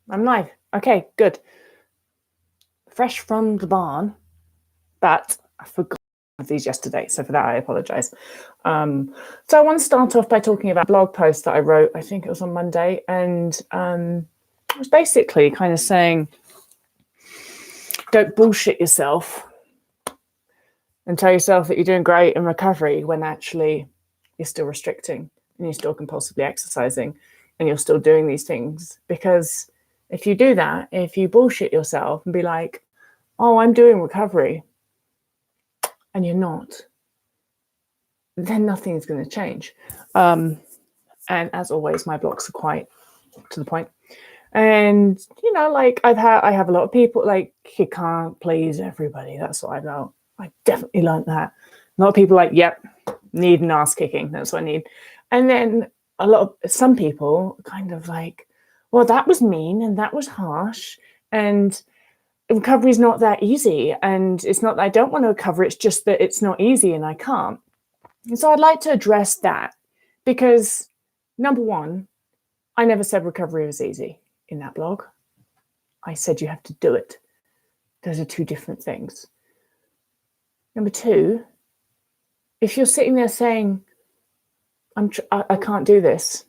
I'm live. Okay, good. Fresh from the barn, but I forgot these yesterday, so for that I apologize. So I want to start off by talking about a blog post that I wrote. I think it was on Monday, and it was basically kind of saying, don't bullshit yourself and tell yourself that you're doing great in recovery when actually you're still restricting and you're still compulsively exercising and you're still doing these things. Because if you do that, if you bullshit yourself and be like, oh, I'm doing recovery, and you're not, then nothing's going to change. And as always, my blogs are quite to the point. And like I have a lot of people like, you can't please everybody. That's what I know. I definitely learned that. A lot of people like, yep, need an ass kicking. That's what I need. And then some people kind of like, well, that was mean and that was harsh, and recovery is not that easy. And it's not that I don't want to recover, it's just that it's not easy and I can't. And so I'd like to address that because, number one, I never said recovery was easy in that blog. I said you have to do it. Those are two different things. Number two, if you're sitting there saying, I can't do this,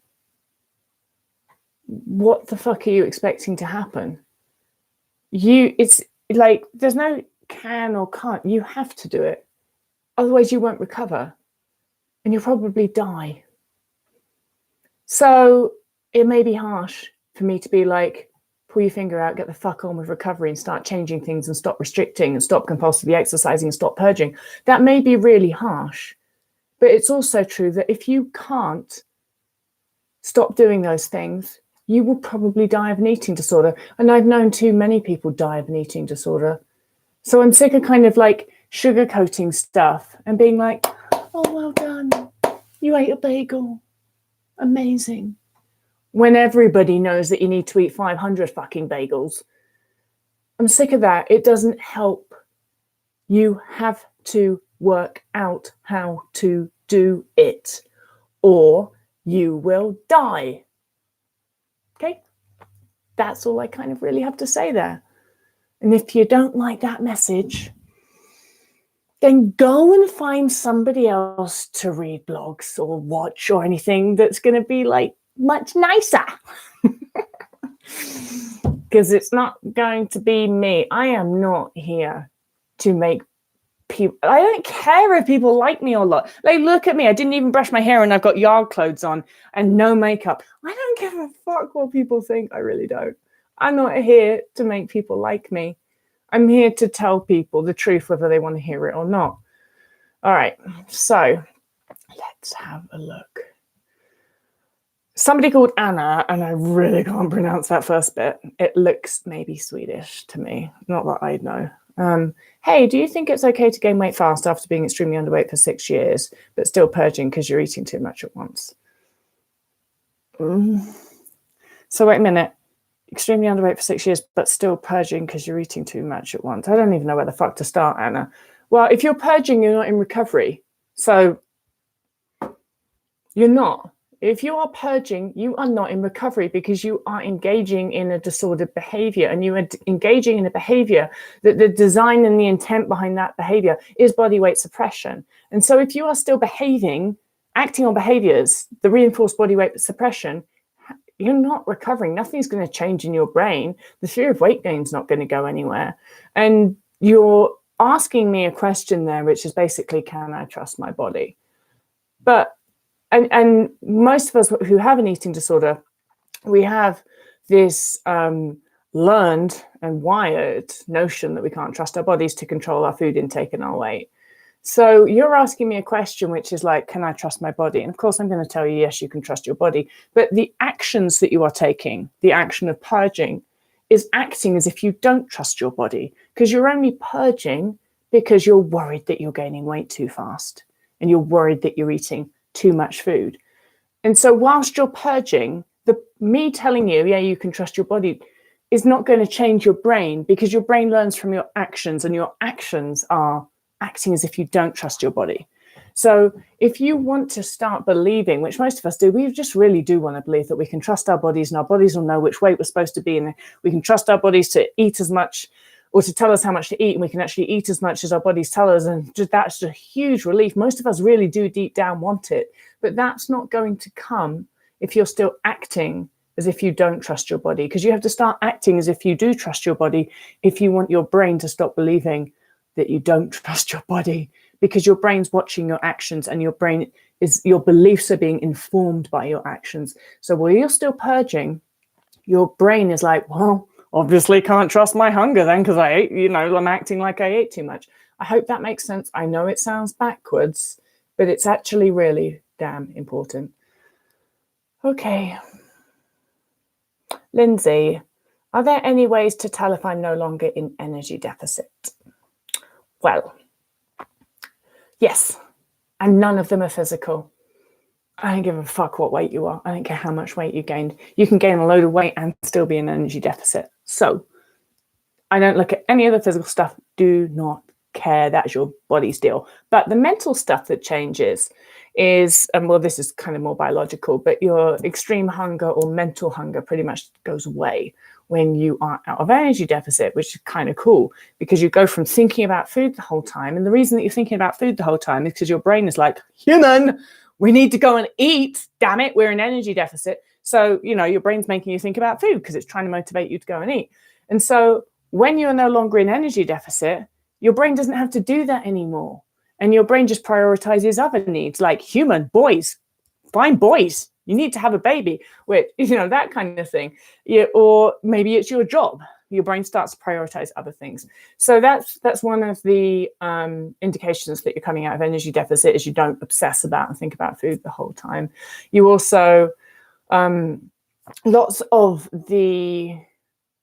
what the fuck are you expecting to happen? It's like there's no can or can't. You have to do it. Otherwise you won't recover and you'll probably die. So it may be harsh for me to be like, pull your finger out, get the fuck on with recovery and start changing things and stop restricting and stop compulsively exercising and stop purging. That may be really harsh, but it's also true that if you can't stop doing those things, you will probably die of an eating disorder. And I've known too many people die of an eating disorder. So I'm sick of kind of like sugarcoating stuff and being like, oh, well done. You ate a bagel. Amazing. When everybody knows that you need to eat 500 fucking bagels. I'm sick of that. It doesn't help. You have to work out how to do it, or you will die. Okay? That's all I kind of really have to say there. And if you don't like that message, then go and find somebody else to read blogs or watch or anything that's going to be like much nicer. Because it's not going to be me. I am not here to make people, I don't care if people like me or not. Like, look at me, I didn't even brush my hair and I've got yard clothes on and no makeup. I don't give a fuck what people think. I really don't. I'm not here to make people like me. I'm here to tell people the truth, whether they want to hear it or not. All right, so let's have a look. Somebody called Anna, and I really can't pronounce that first bit. It looks maybe Swedish to me, not that I know. Hey, do you think it's okay to gain weight fast after being extremely underweight for 6 years, but still purging because you're eating too much at once? So wait a minute. Extremely underweight for 6 years, but still purging because you're eating too much at once. I don't even know where the fuck to start, Anna. Well, if you're purging, you're not in recovery. So you're not. If you are purging, you are not in recovery because you are engaging in a disordered behavior, and you are engaging in a behavior that the design and the intent behind that behavior is body weight suppression. And so if you are still acting on behaviors, the reinforced body weight suppression, you're not recovering. Nothing's going to change in your brain. The fear of weight gain is not going to go anywhere. And you're asking me a question there, which is basically, can I trust my body? But and most of us who have an eating disorder, we have this learned and wired notion that we can't trust our bodies to control our food intake and our weight. So you're asking me a question which is like, can I trust my body? And of course, I'm going to tell you, yes, you can trust your body. But the actions that you are taking, the action of purging, is acting as if you don't trust your body, because you're only purging because you're worried that you're gaining weight too fast and you're worried that you're eating too much food. And so whilst you're purging, me telling you, yeah, you can trust your body, is not going to change your brain, because your brain learns from your actions, and your actions are acting as if you don't trust your body. So if you want to start believing, which most of us do, we just really do want to believe that we can trust our bodies and our bodies will know which weight we're supposed to be, and we can trust our bodies to eat as much or to tell us how much to eat, and we can actually eat as much as our bodies tell us. And that's a huge relief. Most of us really do deep down want it, but that's not going to come if you're still acting as if you don't trust your body, because you have to start acting as if you do trust your body if you want your brain to stop believing that you don't trust your body, because your brain's watching your actions and your beliefs are being informed by your actions. So while you're still purging, your brain is like, well, obviously can't trust my hunger then because I ate, I'm acting like I ate too much. I hope that makes sense. I know it sounds backwards, but it's actually really damn important. Okay. Lindsay, are there any ways to tell if I'm no longer in energy deficit? Well, yes, and none of them are physical. I don't give a fuck what weight you are. I don't care how much weight you gained. You can gain a load of weight and still be in energy deficit. So I don't look at any of the physical stuff. Do not care. That's your body's deal. But the mental stuff that changes is, well, this is kind of more biological, but your extreme hunger or mental hunger pretty much goes away when you are out of energy deficit, which is kind of cool because you go from thinking about food the whole time. And the reason that you're thinking about food the whole time is because your brain is like, human, we need to go and eat. Damn it, we're in energy deficit. So, your brain's making you think about food because it's trying to motivate you to go and eat. And so when you're no longer in energy deficit, your brain doesn't have to do that anymore. And your brain just prioritizes other needs like human, boys, find boys. You need to have a baby, which, that kind of thing. Or maybe it's your job. Your brain starts to prioritize other things. So that's one of the indications that you're coming out of energy deficit is you don't obsess about and think about food the whole time. You also, lots of the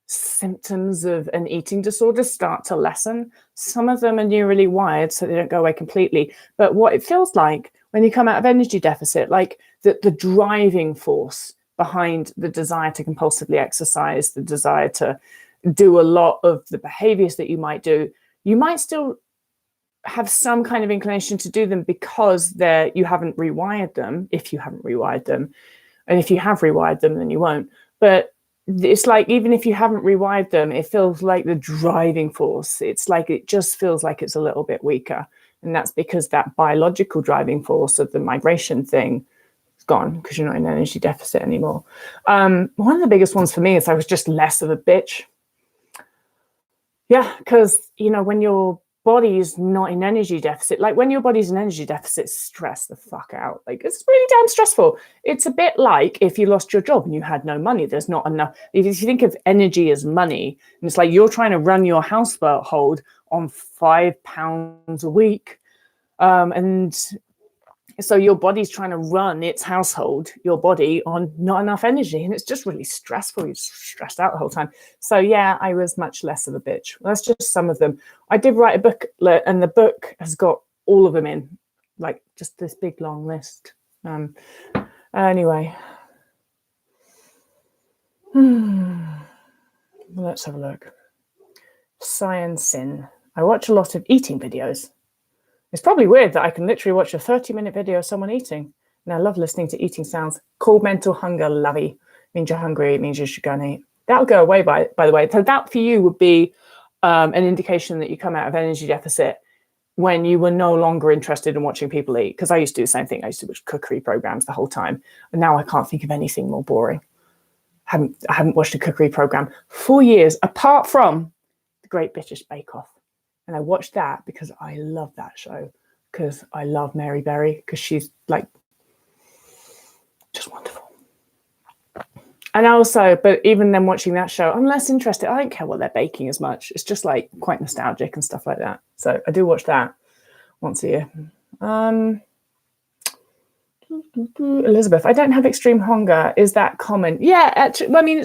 symptoms of an eating disorder start to lessen. Some of them are neurally wired, so they don't go away completely. But what it feels like when you come out of energy deficit, like the driving force behind the desire to compulsively exercise, the desire to do a lot of the behaviors that you might do, you might still have some kind of inclination to do them because you haven't rewired them, if you haven't rewired them. And if you have rewired them, then you won't. But it's like, even if you haven't rewired them, it feels like the driving force. It's like, it just feels like it's a little bit weaker. And that's because that biological driving force of the migration thing is gone because you're not in energy deficit anymore. One of the biggest ones for me is I was just less of a bitch. Yeah, because, when your body's not in energy deficit, like when your body's in energy deficit, stress the fuck out. Like, it's really damn stressful. It's a bit like if you lost your job and you had no money, there's not enough. If you think of energy as money, and it's like you're trying to run your household on £5 a week. And so your body's trying to run its household, your body, on not enough energy. And it's just really stressful. You're stressed out the whole time. So yeah, I was much less of a bitch. Well, that's just some of them. I did write a book, and the book has got all of them in, like just this big long list. Anyway. Let's have a look. Science Sin. I watch a lot of eating videos. It's probably weird that I can literally watch a 30-minute video of someone eating. And I love listening to eating sounds. Called mental hunger, lovey. It means you're hungry. It means you should go and eat. That'll go away, by the way. So that for you would be an indication that you come out of energy deficit when you were no longer interested in watching people eat. Because I used to do the same thing. I used to watch cookery programs the whole time. And now I can't think of anything more boring. I haven't watched a cookery program for years, apart from The Great British Bake Off. And I watched that because I love that show, because I love Mary Berry, because she's like just wonderful. And also, but even then watching that show, I'm less interested. I don't care what they're baking as much. It's just like quite nostalgic and stuff like that. So I do watch that once a year. Elizabeth, I don't have extreme hunger. Is that common? Yeah, actually, I mean,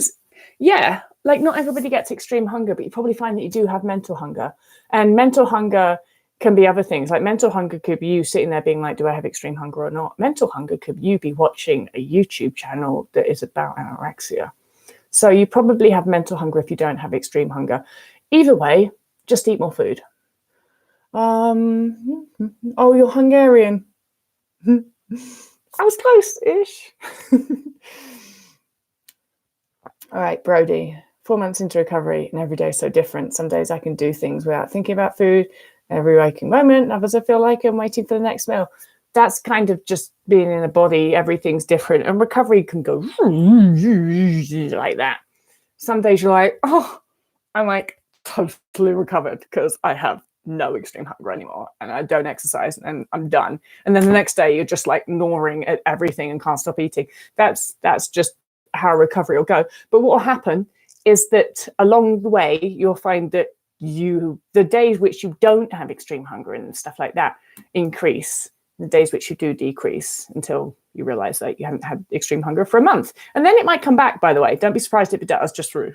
like not everybody gets extreme hunger, but you probably find that you do have mental hunger. And mental hunger can be other things. Like mental hunger could be you sitting there being like, do I have extreme hunger or not? Mental hunger could you be watching a YouTube channel that is about anorexia. So you probably have mental hunger if you don't have extreme hunger. Either way, just eat more food. Oh, you're Hungarian. I was close-ish. All right, Brody. 4 months into recovery and every day is so different. Some days I can do things without thinking about food every waking moment. Others I feel like I'm waiting for the next meal. That's kind of just being in a body. Everything's different. And recovery can go like that. Some days you're like, oh, I'm like totally recovered because I have no extreme hunger anymore and I don't exercise and I'm done. And then the next day you're just like gnawing at everything and can't stop eating. That's just how recovery will go. But what will happen is that along the way, you'll find that the days which you don't have extreme hunger and stuff like that increase. The days which you do decrease until you realize that you haven't had extreme hunger for a month. And then it might come back, by the way. Don't be surprised if it does, just through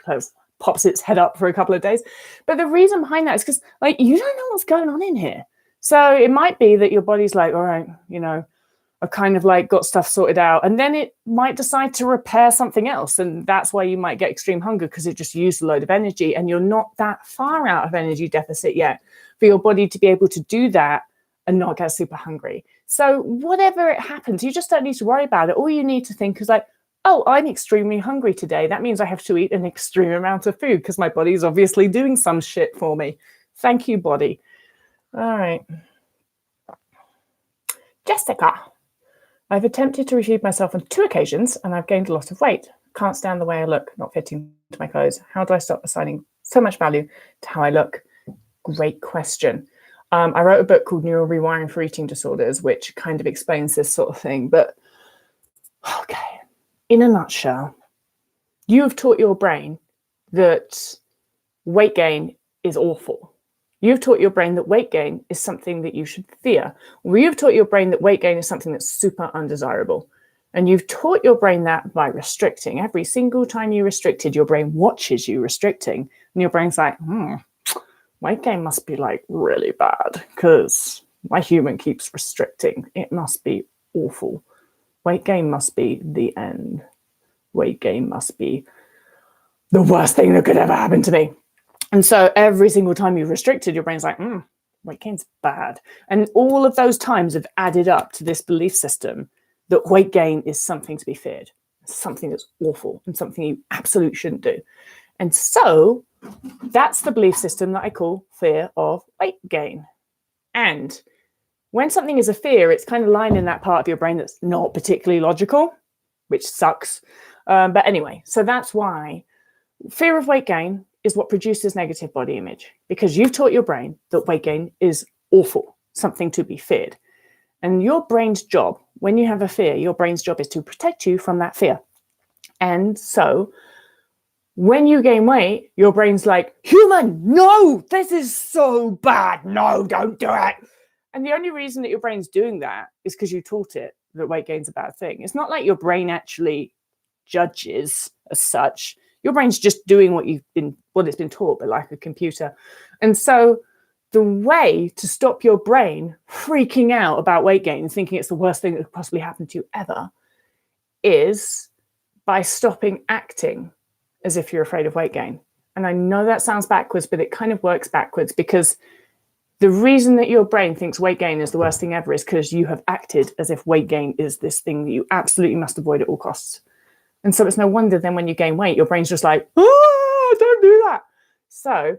pops its head up for a couple of days. But the reason behind that is because like you don't know what's going on in here. So it might be that your body's like, all right, I've kind of like got stuff sorted out. And then it might decide to repair something else. And that's why you might get extreme hunger, because it just used a load of energy and you're not that far out of energy deficit yet for your body to be able to do that and not get super hungry. So whatever it happens, you just don't need to worry about it. All you need to think is like, oh, I'm extremely hungry today. That means I have to eat an extreme amount of food because my body's obviously doing some shit for me. Thank you, body. All right. Jessica. I've attempted to refeed myself on 2 occasions and I've gained a lot of weight. Can't stand the way I look, not fitting into my clothes. How do I stop assigning so much value to how I look? Great question. I wrote a book called Neural Rewiring for Eating Disorders, which kind of explains this sort of thing. But, okay, in a nutshell, you have taught your brain that weight gain is awful. You've taught your brain that weight gain is something that you should fear. Or you've taught your brain that weight gain is something that's super undesirable. And you've taught your brain that by restricting. Every single time you restricted, your brain watches you restricting. And your brain's like, weight gain must be like really bad because my human keeps restricting. It must be awful. Weight gain must be the end. Weight gain must be the worst thing that could ever happen to me. And so every single time you've restricted, your brain's like, weight gain's bad. And all of those times have added up to this belief system that weight gain is something to be feared, something that's awful and something you absolutely shouldn't do. And so that's the belief system that I call fear of weight gain. And when something is a fear, it's kind of lying in that part of your brain that's not particularly logical, which sucks. But anyway, so that's why fear of weight gain is what produces negative body image, because you've taught your brain that weight gain is awful, something to be feared. And your brain's job, when you have a fear, your brain's job is to protect you from that fear. And so when you gain weight, your brain's like, human, no, this is so bad. No, don't do it. And the only reason that your brain's doing that is because you taught it that weight gain's a bad thing. It's not like your brain actually judges as such. Your brain's just doing what it's been taught, but like a computer. And so the way to stop your brain freaking out about weight gain and thinking it's the worst thing that could possibly happen to you ever is by stopping acting as if you're afraid of weight gain. And I know that sounds backwards, but it kind of works backwards, because the reason that your brain thinks weight gain is the worst thing ever is because you have acted as if weight gain is this thing that you absolutely must avoid at all costs. And so it's no wonder then when you gain weight, your brain's just like, don't do that. So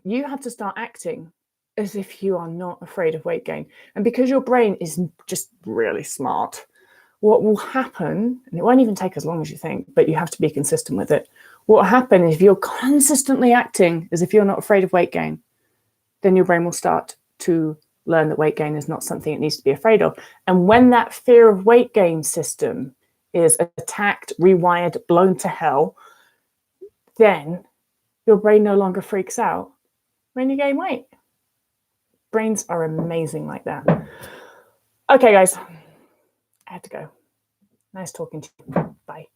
you have to start acting as if you are not afraid of weight gain. And because your brain is just really smart, what will happen, and it won't even take as long as you think, but you have to be consistent with it. What will happen is if you're consistently acting as if you're not afraid of weight gain, then your brain will start to learn that weight gain is not something it needs to be afraid of. And when that fear of weight gain system is attacked, rewired, blown to hell, then your brain no longer freaks out when you gain weight. Brains are amazing like that. Okay, guys, I had to go. Nice talking to you. Bye.